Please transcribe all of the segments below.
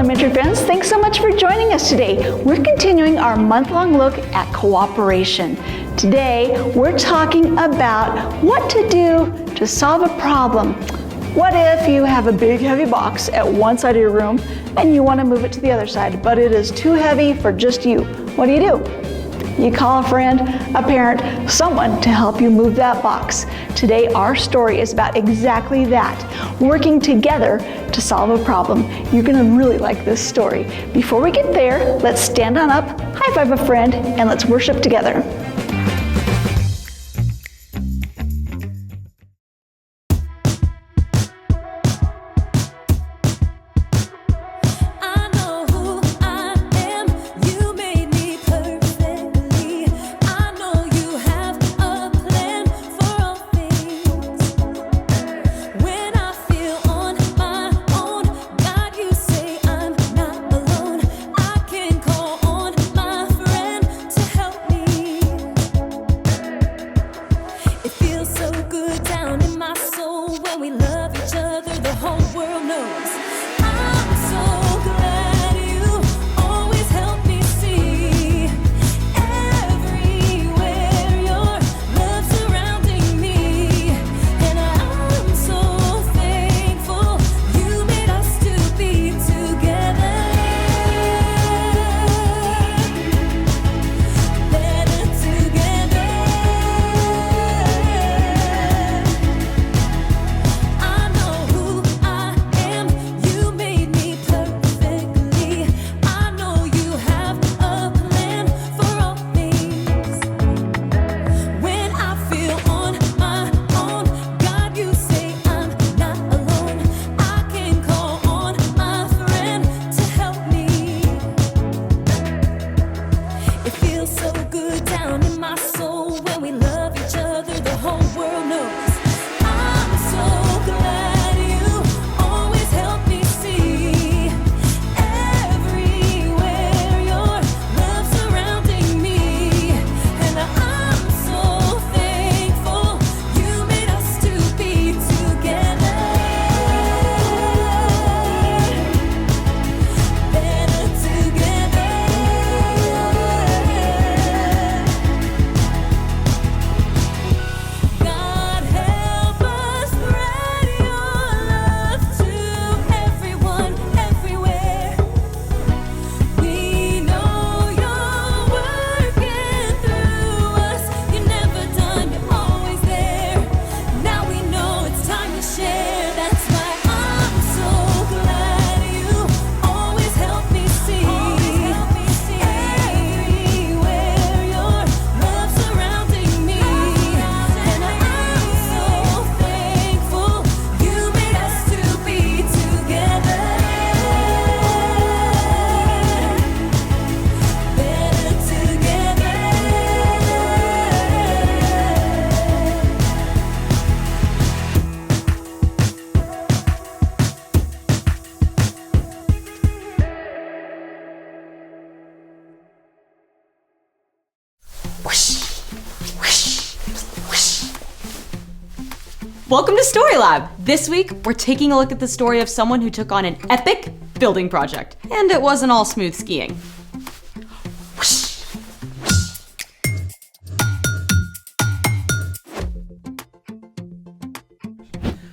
elementary friends, thanks so much for joining us today. We're continuing our month-long look at cooperation. Today, we're talking about what to do to solve a problem. What if you have a big heavy box at one side of your room and you want to move it to the other side, but it is too heavy for just you? What do? You call a friend, a parent, someone to help you move that box. Today, our story is about exactly that, working together to solve a problem. You're gonna really like this story. Before we get there, let's stand on up, high five a friend, and let's worship together. Welcome to Story Lab! This week, we're taking a look at the story of someone who took on an epic building project. And it wasn't all smooth skiing.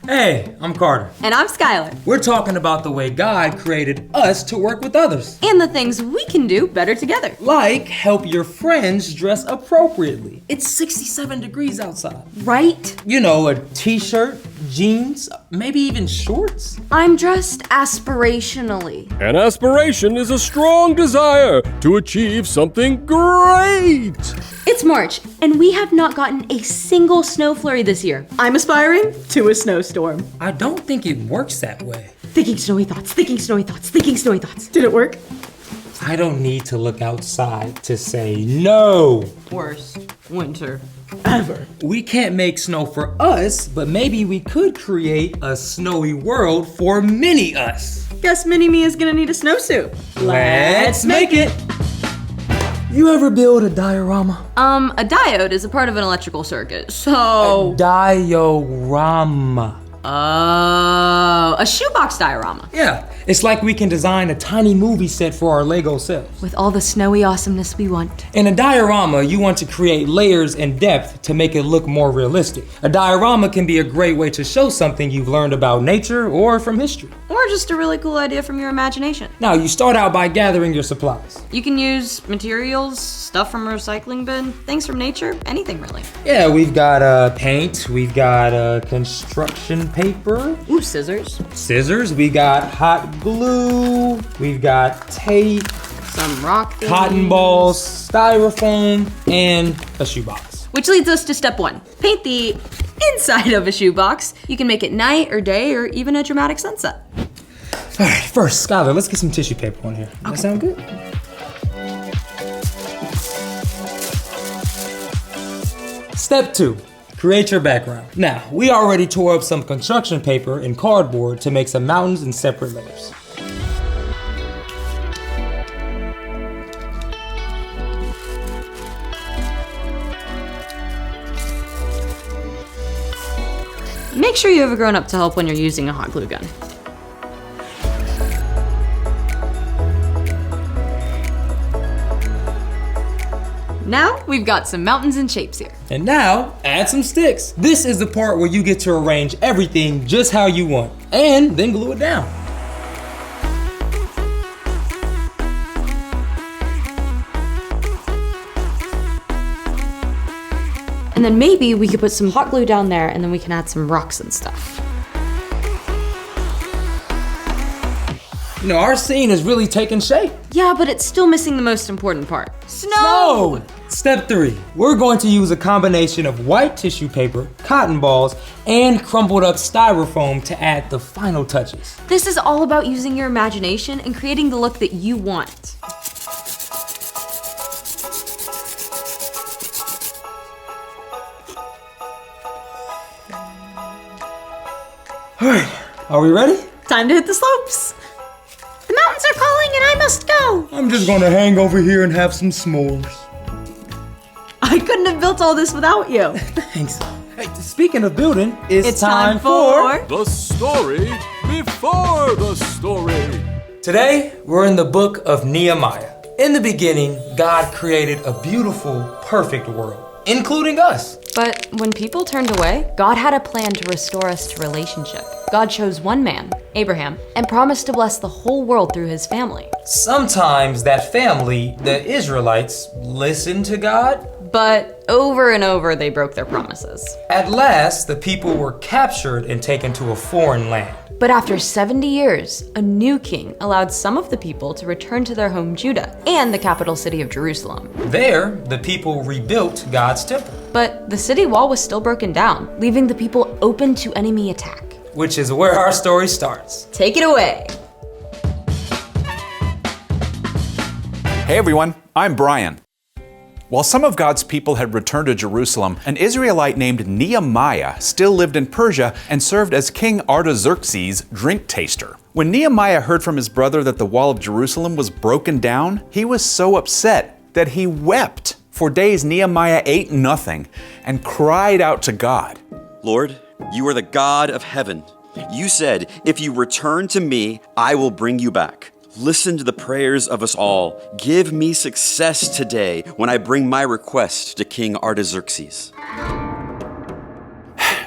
Hey, I'm Carter. And I'm Skylar. We're talking about the way God created us to work with others. And the things we can do better together. Like help your friends dress appropriately. It's 67 degrees outside. Right? You know, a t-shirt, jeans, maybe even shorts. I'm dressed aspirationally. An aspiration is a strong desire to achieve something great. It's March, and we have not gotten a single snow flurry this year. I'm aspiring to a snowstorm. I don't think it works that way. Thinking snowy thoughts, thinking snowy thoughts, thinking snowy thoughts. Did it work? I don't need to look outside to say no. Worst winter ever. We can't make snow for us, but maybe we could create a snowy world for mini us. Guess Mini-Me is gonna need a snowsuit. Let's make it! You ever build a diorama? A diode is a part of an electrical circuit, so... Diorama. Oh, a shoebox diorama. Yeah, it's like we can design a tiny movie set for our Lego selves. With all the snowy awesomeness we want. In a diorama, you want to create layers and depth to make it look more realistic. A diorama can be a great way to show something you've learned about nature or from history. Or just a really cool idea from your imagination. Now, you start out by gathering your supplies. You can use materials, stuff from a recycling bin, things from nature, anything really. Yeah, we've got paint, we've got construction paper. Ooh, scissors. Scissors, we got hot glue, we've got tape, Some rock things. cotton balls, styrofoam, and a shoebox. Which leads us to step 1. Paint the inside of a shoebox. You can make it night or day or even a dramatic sunset. All right, first, Skylar, let's get some tissue paper on here. That sound good? Step 2, create your background. Now, we already tore up some construction paper and cardboard to make some mountains in separate layers. Make sure you have a grown-up to help when you're using a hot glue gun. Now we've got some mountains and shapes here. And now, add some sticks. This is the part where you get to arrange everything just how you want, and then glue it down. And then maybe we could put some hot glue down there and then we can add some rocks and stuff. You know, our scene is really taking shape. Yeah, but it's still missing the most important part. Snow! Step 3, we're going to use a combination of white tissue paper, cotton balls, and crumpled up styrofoam to add the final touches. This is all about using your imagination and creating the look that you want. All right, are we ready? Time to hit the slopes. The mountains are calling and I must go. I'm just gonna hang over here and have some s'mores. I couldn't have built all this without you. Thanks. Hey, speaking of building, it's time for The story before the story. Today, we're in the book of Nehemiah. In the beginning, God created a beautiful, perfect world, including us. But when people turned away, God had a plan to restore us to relationship. God chose one man, Abraham, and promised to bless the whole world through his family. Sometimes that family, the Israelites, listened to God. But over and over, they broke their promises. At last, the people were captured and taken to a foreign land. But after 70 years, a new king allowed some of the people to return to their home Judah and the capital city of Jerusalem. There, the people rebuilt God's temple, But the city wall was still broken down, leaving the people open to enemy attack. which is where our story starts. Take it away. Hey everyone, I'm Brian. While some of God's people had returned to Jerusalem, an Israelite named Nehemiah still lived in Persia and served as King Artaxerxes' drink taster. When Nehemiah heard from his brother that the wall of Jerusalem was broken down, he was so upset that he wept. For days Nehemiah ate nothing and cried out to God. Lord, you are the God of heaven. You said, if you return to me, I will bring you back. Listen to the prayers of us all. Give me success today when I bring my request to King Artaxerxes.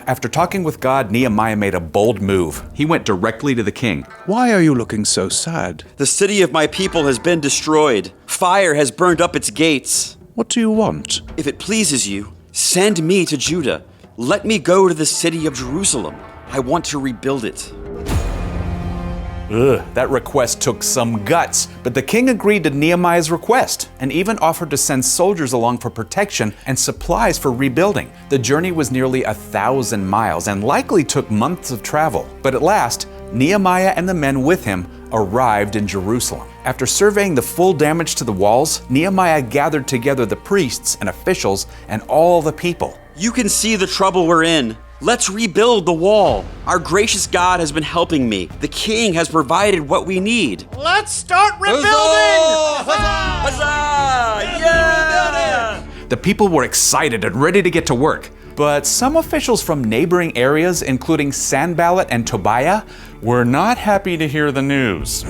After talking with God, Nehemiah made a bold move. He went directly to the king. Why are you looking so sad? The city of my people has been destroyed. Fire has burned up its gates. What do you want? If it pleases you, send me to Judah. Let me go to the city of Jerusalem. I want to rebuild it. That request took some guts, but the king agreed to Nehemiah's request and even offered to send soldiers along for protection and supplies for rebuilding. The journey was nearly 1,000 miles and likely took months of travel, but at last, Nehemiah and the men with him arrived in Jerusalem. After surveying the full damage to the walls, Nehemiah gathered together the priests and officials and all the people. You can see the trouble we're in. Let's rebuild the wall. Our gracious God has been helping me. The king has provided what we need. Let's start rebuilding! Huzzah! Yeah! The people were excited and ready to get to work. But some officials from neighboring areas, including Sanballat and Tobiah, were not happy to hear the news.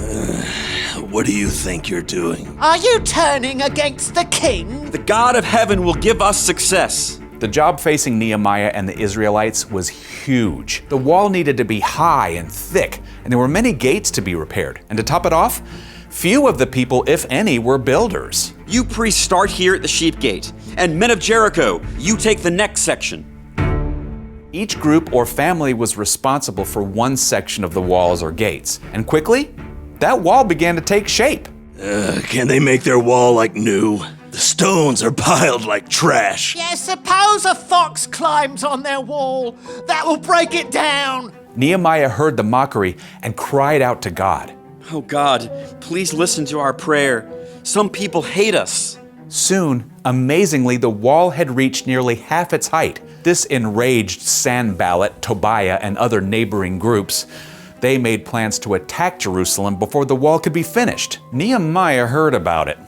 What do you think you're doing? Are you turning against the king? The God of heaven will give us success. The job facing Nehemiah and the Israelites was huge. The wall needed to be high and thick, and there were many gates to be repaired. And to top it off, few of the people, if any, were builders. You priests start here at the sheep gate, and men of Jericho, you take the next section. Each group or family was responsible for one section of the walls or gates, and quickly, that wall began to take shape. Can they make their wall like new? The stones are piled like trash. Yeah, suppose a fox climbs on their wall. That will break it down. Nehemiah heard the mockery and cried out to God. Oh God, please listen to our prayer. Some people hate us. Soon, amazingly, the wall had reached nearly half its height. This enraged Sanballat, Tobiah, and other neighboring groups. They made plans to attack Jerusalem before the wall could be finished. Nehemiah heard about it.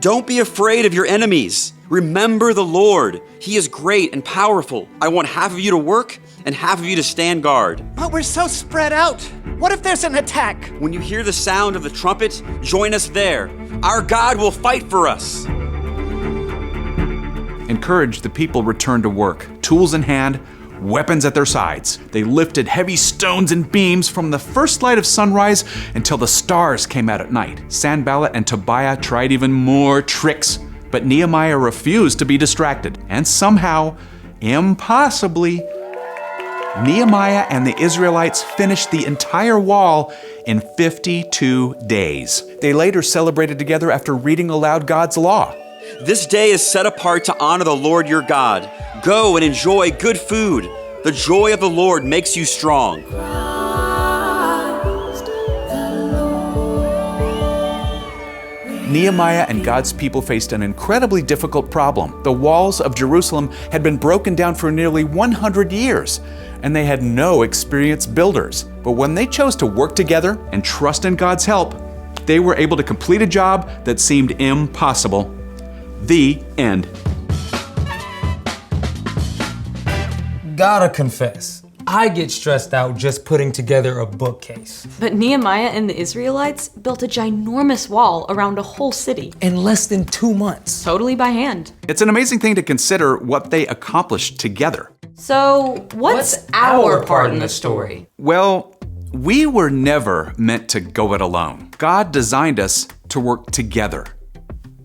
Don't be afraid of your enemies. Remember the Lord. He is great and powerful. I want half of you to work and half of you to stand guard. But we're so spread out. What if there's an attack? When you hear the sound of the trumpet, join us there. Our God will fight for us. Encouraged, the people returned to work, tools in hand, weapons at their sides. They lifted heavy stones and beams from the first light of sunrise until the stars came out at night. Sanballat and Tobiah tried even more tricks, but Nehemiah refused to be distracted. And somehow, impossibly, Nehemiah and the Israelites finished the entire wall in 52 days. They later celebrated together after reading aloud God's law. This day is set apart to honor the Lord your God. Go and enjoy good food. The joy of the Lord makes you strong. Nehemiah and God's people faced an incredibly difficult problem. The walls of Jerusalem had been broken down for nearly 100 years, and they had no experienced builders. But when they chose to work together and trust in God's help, they were able to complete a job that seemed impossible. The end. Gotta confess, I get stressed out just putting together a bookcase. But Nehemiah and the Israelites built a ginormous wall around a whole city. In less than 2 months. Totally by hand. It's an amazing thing to consider what they accomplished together. So, what's our part in the story? Well, we were never meant to go it alone. God designed us to work together,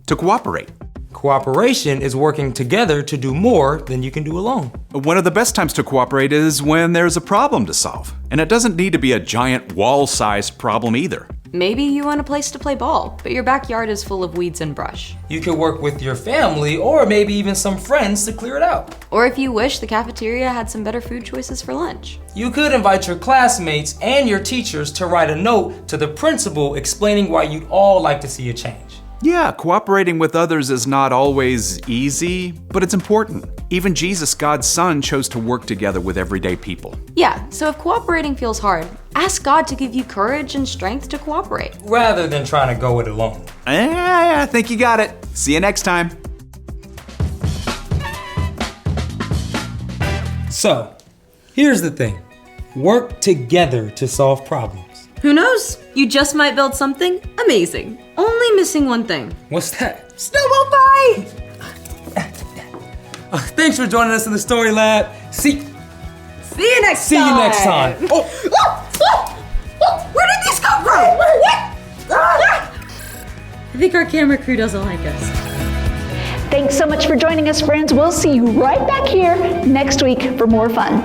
to cooperate. Cooperation is working together to do more than you can do alone. One of the best times to cooperate is when there's a problem to solve. And it doesn't need to be a giant wall-sized problem either. Maybe you want a place to play ball, but your backyard is full of weeds and brush. You could work with your family or maybe even some friends to clear it out. Or if you wish, the cafeteria had some better food choices for lunch. You could invite your classmates and your teachers to write a note to the principal explaining why you'd all like to see a change. Yeah, cooperating with others is not always easy, but it's important. Even Jesus, God's Son, chose to work together with everyday people. Yeah, so if cooperating feels hard, ask God to give you courage and strength to cooperate. Rather than trying to go it alone. I think you got it. See you next time. So, here's the thing. Work together to solve problems. Who knows? You just might build something amazing. Only missing one thing. What's that? Snowball fight! Thanks for joining us in the Story Lab. See you next time! See you next time. Oh. Where did these come from? What? I think our camera crew doesn't like us. Thanks so much for joining us, friends. We'll see you right back here next week for more fun.